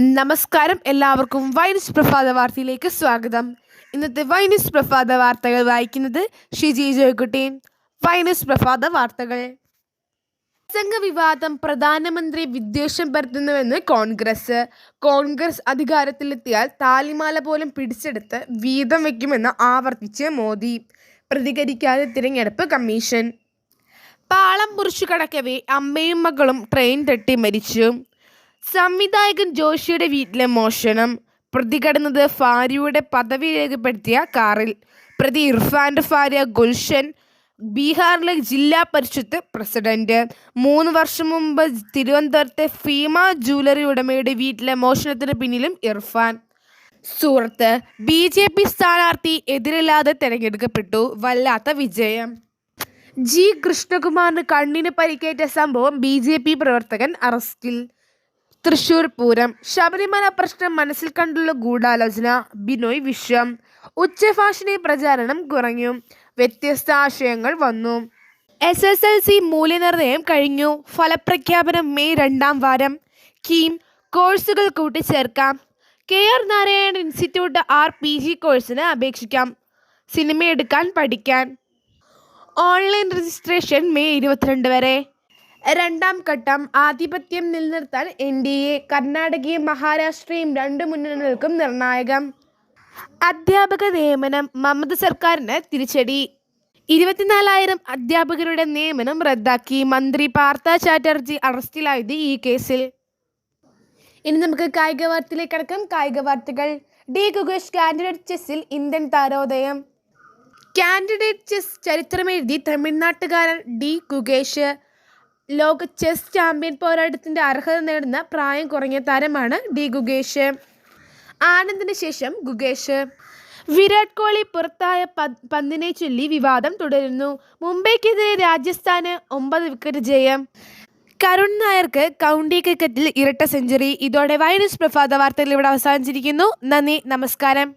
നമസ്കാരം, എല്ലാവർക്കും വൈനിസ് പ്രഭാത വാർത്തയിലേക്ക് സ്വാഗതം. ഇന്നത്തെ വൈനിസ് പ്രഭാത വാർത്തകൾ വായിക്കുന്നത് ഷിജി ജോയ്ക്കുട്ടി. വൈനിസ് പ്രഭാത വാർത്തകൾ. സംഘവിവാദം പ്രധാനമന്ത്രി വിദ്വേഷം പരത്തുന്നുവെന്ന് കോൺഗ്രസ് അധികാരത്തിലെത്തിയാൽ താലിമാല പോലും പിടിച്ചെടുത്ത് വീതം വയ്ക്കുമെന്ന് ആവർത്തിച്ച് മോദി. പ്രതികരിക്കാതെ തിരഞ്ഞെടുപ്പ് കമ്മീഷൻ. പാളം മുറിച്ചു കടക്കവേ അമ്മയും മകളും ട്രെയിൻ തട്ടി മരിച്ചു. സംവിധായകൻ ജോഷിയുടെ വീട്ടിലെ മോഷണം. പ്രതി കടന്നത് ഭാര്യയുടെ പദവി രേഖപ്പെടുത്തിയ കാറിൽ. പ്രതി ഇർഫാന്റെ ഭാര്യ ഗുൽഷൻ ബീഹാറിലെ ജില്ലാ പരിഷത്ത് പ്രസിഡന്റ്. 3 വർഷം മുമ്പ് തിരുവനന്തപുരത്തെ ഭീമ ജ്വല്ലറി ഉടമയുടെ വീട്ടിലെ മോഷണത്തിന് പിന്നിലും ഇർഫാൻ. സൂറത്ത്. BJP സ്ഥാനാർത്ഥി എതിരില്ലാതെ തെരഞ്ഞെടുക്കപ്പെട്ടു. വല്ലാത്ത വിജയം. G. കൃഷ്ണകുമാറിന് കണ്ണിന് പരിക്കേറ്റ സംഭവം. BJP പ്രവർത്തകൻ അറസ്റ്റിൽ. തൃശൂർ പൂരം. ശബരിമല പ്രശ്നം മനസ്സിൽ കണ്ടുള്ള ഗൂഢാലോചന. ബിനോയ് വിശ്വം. ഉച്ചഭാഷിണി പ്രചാരണം കുറഞ്ഞു. വ്യത്യസ്ത ആശയങ്ങൾ വന്നു. SSLC മൂല്യനിർണ്ണയം കഴിഞ്ഞു. ഫലപ്രഖ്യാപനം മെയ് 2ാം വാരം. കീം കോഴ്സുകൾ കൂട്ടിച്ചേർക്കാം. KR നാരായണൻ ഇൻസ്റ്റിറ്റ്യൂട്ട് RPG കോഴ്സിന് അപേക്ഷിക്കാം. സിനിമയെടുക്കാൻ പഠിക്കാൻ. ഓൺലൈൻ രജിസ്ട്രേഷൻ മെയ് 22 വരെ. 2ാം ഘട്ടം. ആധിപത്യം നിലനിർത്താൻ NDA. കർണാടകയും മഹാരാഷ്ട്രയും 2 മുന്നണികൾക്കും നിർണായകം. അധ്യാപക നിയമനം. മമത സർക്കാരിന് തിരിച്ചടി. 24,000 അധ്യാപകരുടെ നിയമനം റദ്ദാക്കി. മന്ത്രി പാർത്ഥ ചാറ്റർജി അറസ്റ്റിലായത് ഈ കേസിൽ. ഇനി നമുക്ക് കായിക വാർത്തയിലേക്ക് കടക്കാം. കായിക വാർത്തകൾ. ഡി ഗുഗേഷ് കാൻഡിഡേറ്റ് ചെസ്സിൽ ഇന്ത്യൻ താരോദയം. കാൻഡിഡേറ്റ് ചെസ് ചരിത്രമെഴുതി തമിഴ്നാട്ടുകാരൻ ഡി ഗുഗേഷ്. ലോക ചെസ് ചാമ്പ്യൻ പോരാട്ടത്തിന്റെ അർഹത നേടുന്ന പ്രായം കുറഞ്ഞ താരമാണ് ഡി ഗുഗേഷ്. ആനന്ദിന് ശേഷം ഗുഗേഷ്. വിരാട് കോഹ്ലി പുറത്തായ പന്തിനെ ചൊല്ലി വിവാദം തുടരുന്നു. മുംബൈക്കെതിരെ രാജസ്ഥാന് 9 വിക്കറ്റ് ജയം. കരുൺ നായർക്ക് കൗണ്ടി ക്രിക്കറ്റിൽ ഇരട്ട സെഞ്ചുറി. ഇതോടെ വൈനിസ് പ്രഭാത വാർത്തകൾ ഇവിടെ അവസാനിച്ചിരിക്കുന്നു. നന്ദി, നമസ്കാരം.